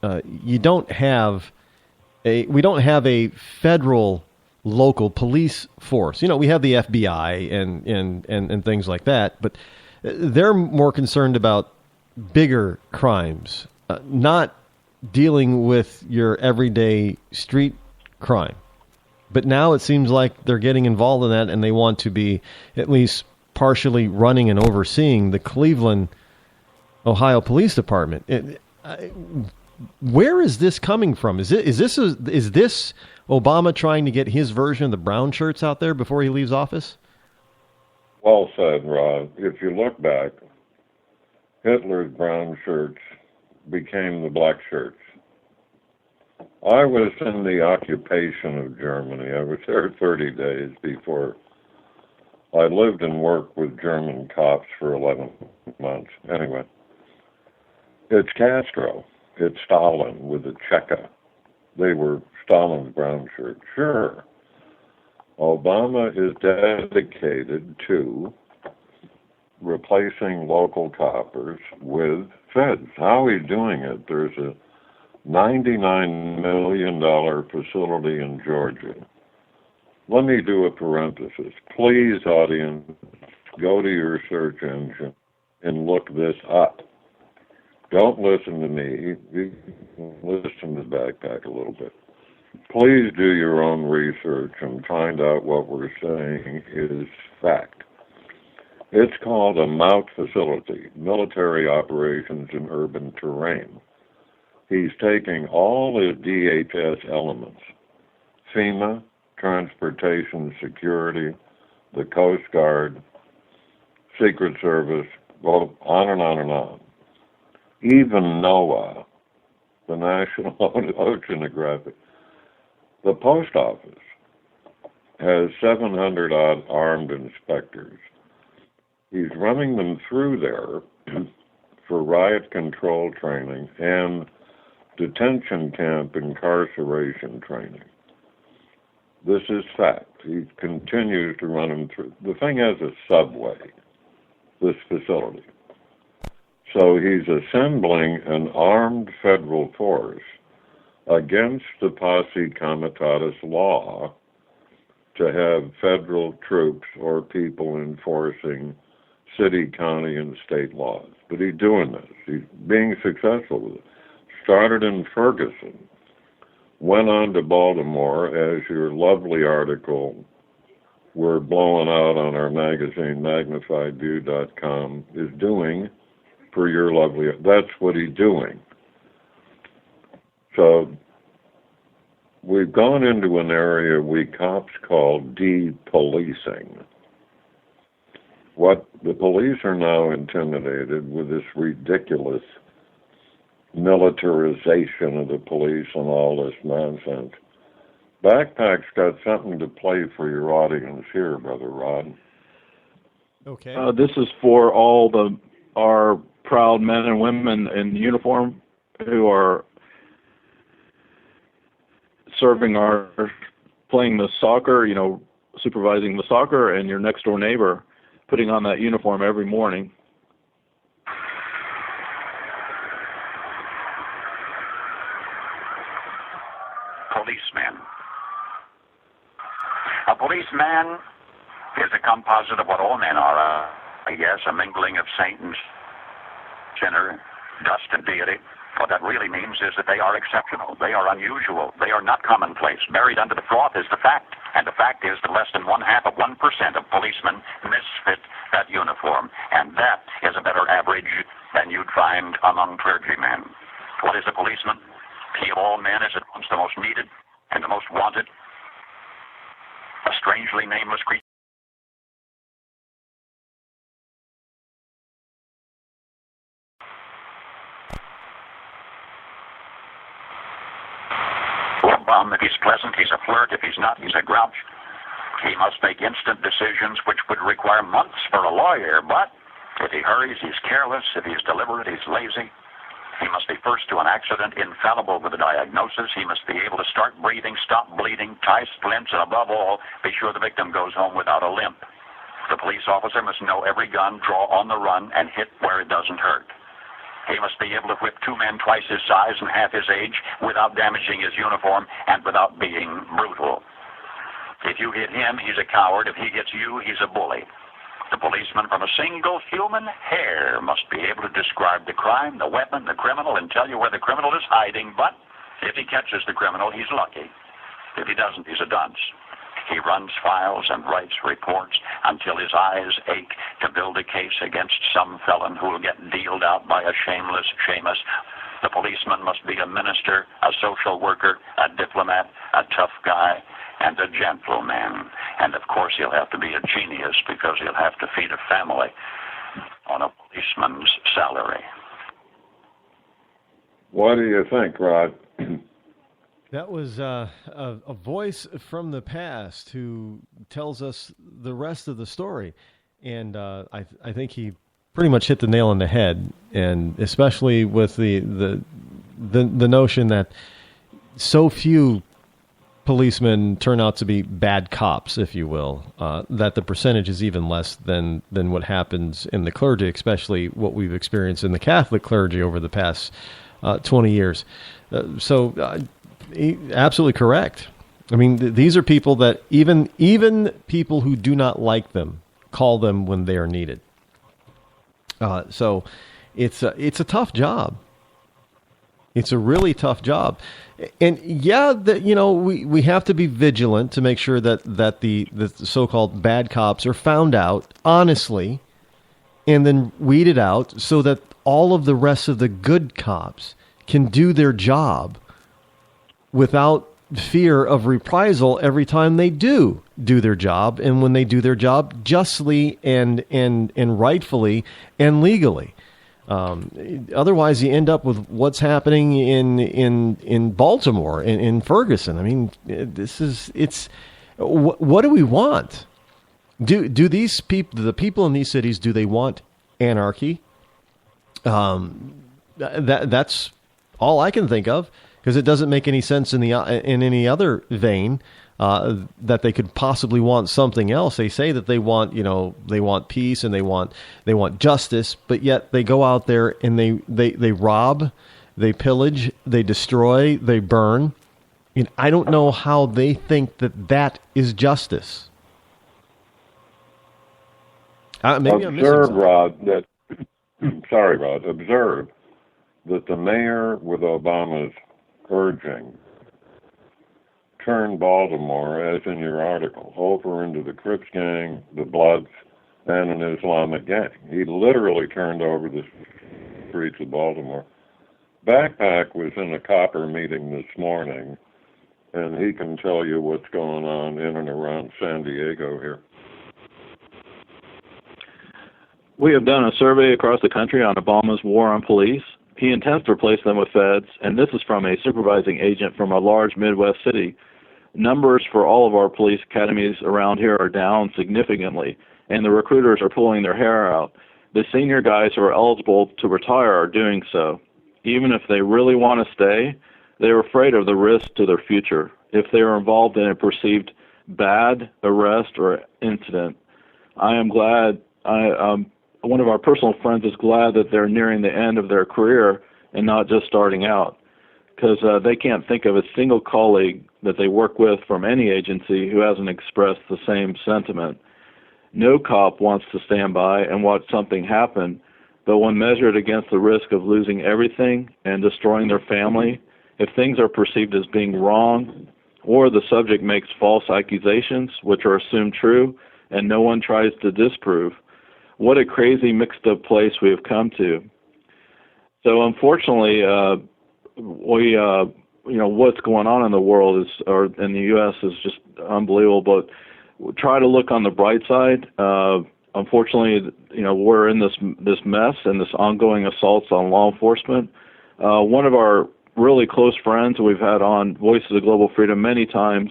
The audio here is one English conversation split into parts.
we don't have a federal local police force. You know, we have the FBI and things like that, but they're more concerned about bigger crimes, not dealing with your everyday street crime. But now it seems like they're getting involved in that, and they want to be at least partially running and overseeing the Cleveland, Ohio Police Department. Where is this coming from? Is this Obama trying to get his version of the brown shirts out there before he leaves office? Well said, Rod. If you look back, Hitler's brown shirts became the black shirts. I was in the occupation of Germany. I was there 30 days before. I lived and worked with German cops for 11 months. Anyway, it's Castro. It's Stalin with the Cheka. They were Stalin's brown shirts. Sure. Obama is dedicated to replacing local coppers with feds. How are we doing it? There's a $99 million facility in Georgia. Let me do a parenthesis. Please, audience, go to your search engine and look this up. Don't listen to me. Listen to Backpack a little bit. Please do your own research and find out what we're saying is fact. It's called a MOUT facility, Military Operations in Urban Terrain. He's taking all his DHS elements, FEMA, Transportation Security, the Coast Guard, Secret Service, well, on and on and on. Even NOAA, the National Oceanographic. The post office has 700-odd armed inspectors. He's running them through there for riot control training and detention camp incarceration training. This is fact. He continues to run them through. The thing has a subway, this facility. So he's assembling an armed federal force against the posse comitatus law to have federal troops or people enforcing city, county, and state laws. But he's doing this. He's being successful with it. Started in Ferguson, went on to Baltimore, as your lovely article we're blowing out on our magazine, magnifiedview.com, is doing for your lovely... That's what he's doing. So we've gone into an area we cops call de-policing. What the police are now intimidated with this ridiculous militarization of the police and all this nonsense. Backpack's got something to play for your audience here, Brother Rod. Okay. This is for all our proud men and women in uniform who are playing the soccer, supervising the soccer, and your next door neighbor putting on that uniform every morning. Policeman. A policeman is a composite of what all men are, I guess, a mingling of saint and sinner, dust and deity. What that really means is that they are exceptional, they are unusual, they are not commonplace. Buried under the froth is the fact, and the fact is that less than 0.5% of policemen misfit that uniform, and that is a better average than you'd find among clergymen. What is a policeman? He of all men is at once the most needed and the most wanted, a strangely nameless creature. If he's pleasant, he's a flirt. If he's not, he's a grouch. He must make instant decisions which would require months for a lawyer, but if he hurries, he's careless. If he's deliberate, he's lazy. He must be first to an accident, infallible with a diagnosis. He must be able to start breathing, stop bleeding, tie splints, and above all, be sure the victim goes home without a limp. The police officer must know every gun, draw on the run, and hit where it doesn't hurt. He must be able to whip two men twice his size and half his age without damaging his uniform and without being brutal. If you hit him, he's a coward. If he hits you, he's a bully. The policeman from a single human hair must be able to describe the crime, the weapon, the criminal, and tell you where the criminal is hiding. But if he catches the criminal, he's lucky. If he doesn't, he's a dunce. He runs files and writes reports until his eyes ache to build a case against some felon who will get dealed out by a shameless Seamus. The policeman must be a minister, a social worker, a diplomat, a tough guy, and a gentleman. And of course he'll have to be a genius because he'll have to feed a family on a policeman's salary. What do you think, Rod? That was a voice from the past who tells us the rest of the story. And I think he pretty much hit the nail on the head, and especially with the notion that so few policemen turn out to be bad cops, if you will, that the percentage is even less than what happens in the clergy, especially what we've experienced in the Catholic clergy over the past 20 years. Absolutely correct. I mean, these are people that even people who do not like them call them when they are needed. So it's a tough job. It's a really tough job. And yeah, we have to be vigilant to make sure that the so-called bad cops are found out honestly and then weeded out so that all of the rest of the good cops can do their job without fear of reprisal every time they do their job, and when they do their job justly and rightfully and legally. Otherwise, you end up with what's happening in Baltimore, in Ferguson. I mean, what do we want? Do these people, the people in these cities, do they want anarchy? That's all I can think of, because it doesn't make any sense in any other vein that they could possibly want something else. They say that they want peace and they want justice, but yet they go out there and they rob, they pillage, they destroy, they burn. And I don't know how they think that is justice. Maybe I'm missing something. Observe that the mayor, with Obama's urging, turned Baltimore, as in your article, over into the Crips gang, the Bloods, and an Islamic gang. He literally turned over the streets of Baltimore. Backpack was in a copper meeting this morning, and he can tell you what's going on in and around San Diego here. We have done a survey across the country on Obama's war on police. He intends to replace them with feds, and this is from a supervising agent from a large Midwest city. Numbers for all of our police academies around here are down significantly, and the recruiters are pulling their hair out. The senior guys who are eligible to retire are doing so. Even if they really want to stay, they're afraid of the risk to their future if they are involved in a perceived bad arrest or incident. I am glad one of our personal friends is glad that they're nearing the end of their career and not just starting out, because they can't think of a single colleague that they work with from any agency who hasn't expressed the same sentiment. No cop wants to stand by and watch something happen, but when measured against the risk of losing everything and destroying their family, if things are perceived as being wrong, or the subject makes false accusations which are assumed true and no one tries to disprove, what a crazy mixed-up place we have come to. So unfortunately, what's going on in the world or in the U.S. is just unbelievable. But we'll try to look on the bright side. Unfortunately, we're in this mess and this ongoing assaults on law enforcement. One of our really close friends we've had on Voices of Global Freedom many times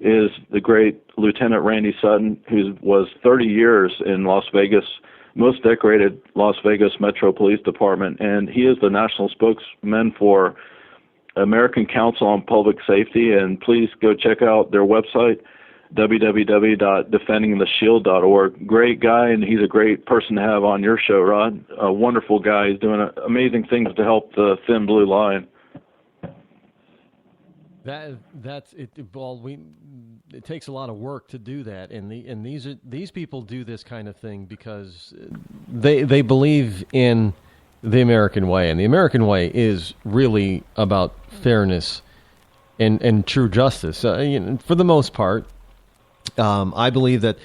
is the great Lieutenant Randy Sutton, who was 30 years in Las Vegas, most decorated Las Vegas Metro Police Department, and he is the national spokesman for American Council on Public Safety, and please go check out their website. www.defendingtheshield.org. Great guy, and he's a great person to have on your show, Rod. A wonderful guy. He's doing amazing things to help the thin blue line. That's it. Well, it takes a lot of work to do that, and these people do this kind of thing because they believe in the American way, and the American way is really about fairness and true justice. For the most part, I believe that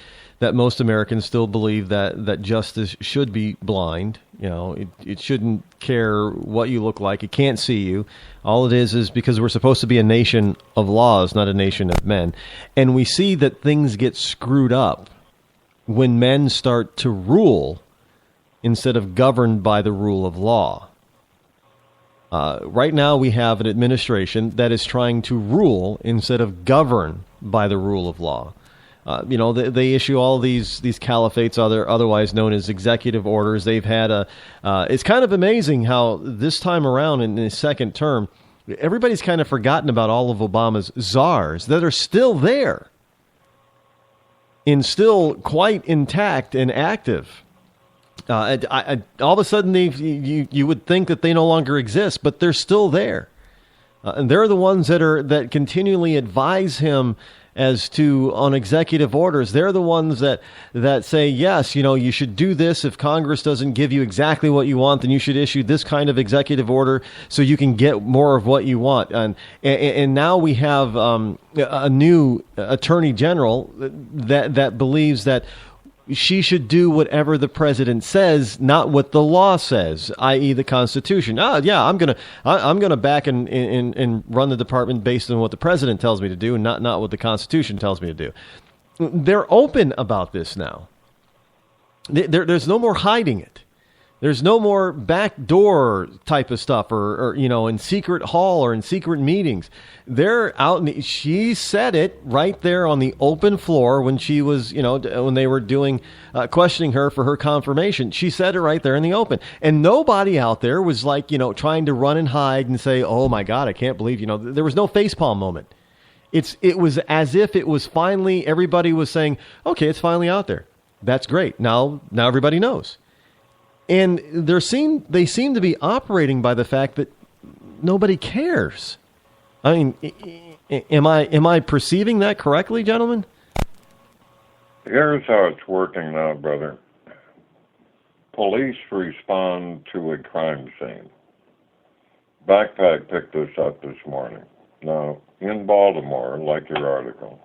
most Americans still believe that justice should be blind. It shouldn't care what you look like. It can't see you. All it is because we're supposed to be a nation of laws, not a nation of men. And we see that things get screwed up when men start to rule instead of governed by the rule of law. Right now we have an administration that is trying to rule instead of govern by the rule of law. They issue all these caliphates, otherwise known as executive orders. They've had it's kind of amazing how this time around in his second term, everybody's kind of forgotten about all of Obama's czars that are still there and still quite intact and active. All of a sudden, you would think that they no longer exist, but they're still there, and they're the ones that continually advise him as to on executive orders. They're the ones that say, yes, you should do this. If Congress doesn't give you exactly what you want, then you should issue this kind of executive order so you can get more of what you want. And now we have a new attorney general that believes that she should do whatever the president says, not what the law says, i.e. the Constitution. I'm gonna back and run the department based on what the president tells me to do, and not what the Constitution tells me to do. They're open about this now. There's no more hiding it. There's no more backdoor type of stuff, or in secret hall or in secret meetings. They're out. She said it right there on the open floor when she was, when they were doing questioning her for her confirmation. She said it right there in the open, and nobody out there was like, trying to run and hide and say, "Oh my God, I can't believe." There was no facepalm moment. It was as if it was finally, everybody was saying, "Okay, it's finally out there. That's great. Now everybody knows." And they seem to be operating by the fact that nobody cares. I mean, am I perceiving that correctly, gentlemen? Here's how it's working now, brother. Police respond to a crime scene. Backpack picked this up this morning. Now, in Baltimore, like your article,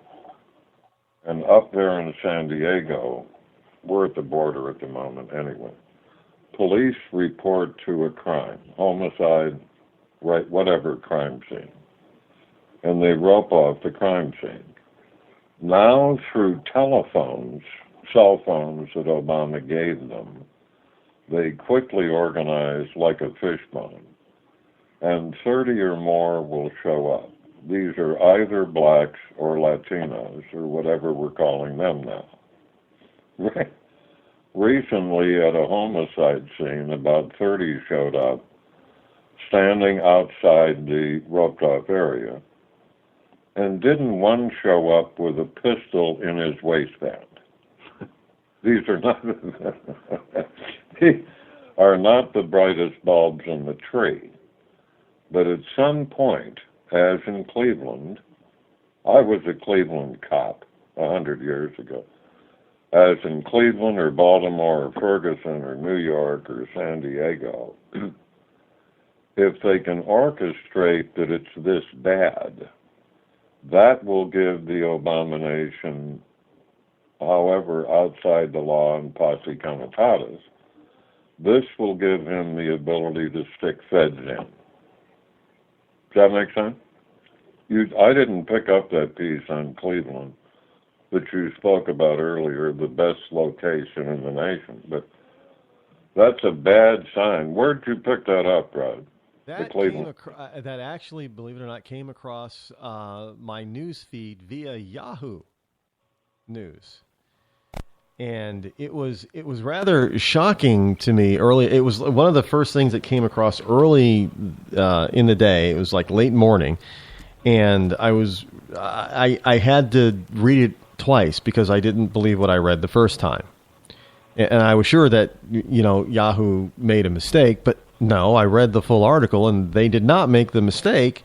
and up there in San Diego, we're at the border at the moment anyway. Police report to a crime, homicide, right, whatever crime scene, and they rope off the crime scene. Now, through telephones, cell phones that Obama gave them, they quickly organize like a fishbone, and 30 or more will show up. These are either blacks or Latinos or whatever we're calling them now. Right. Recently, at a homicide scene, about 30 showed up, standing outside the roped-off area, and didn't one show up with a pistol in his waistband? These are not the brightest bulbs in the tree. But at some point, as in Cleveland, I was a Cleveland cop 100 years ago. As in Cleveland or Baltimore or Ferguson or New York or San Diego, if they can orchestrate that it's this bad, that will give the abomination, however outside the law and posse comitatus, this will give him the ability to stick feds in. Does that make sense? I didn't pick up that piece on Cleveland that you spoke about earlier, the best location in the nation. But that's a bad sign. Where'd you pick that up, Rod? That actually, believe it or not, came across my news feed via Yahoo News. And it was rather shocking to me early. It was one of the first things that came across early in the day. It was like late morning. And I had to read it twice because I didn't believe what I read the first time. And I was sure that, Yahoo made a mistake, but no, I read the full article and they did not make the mistake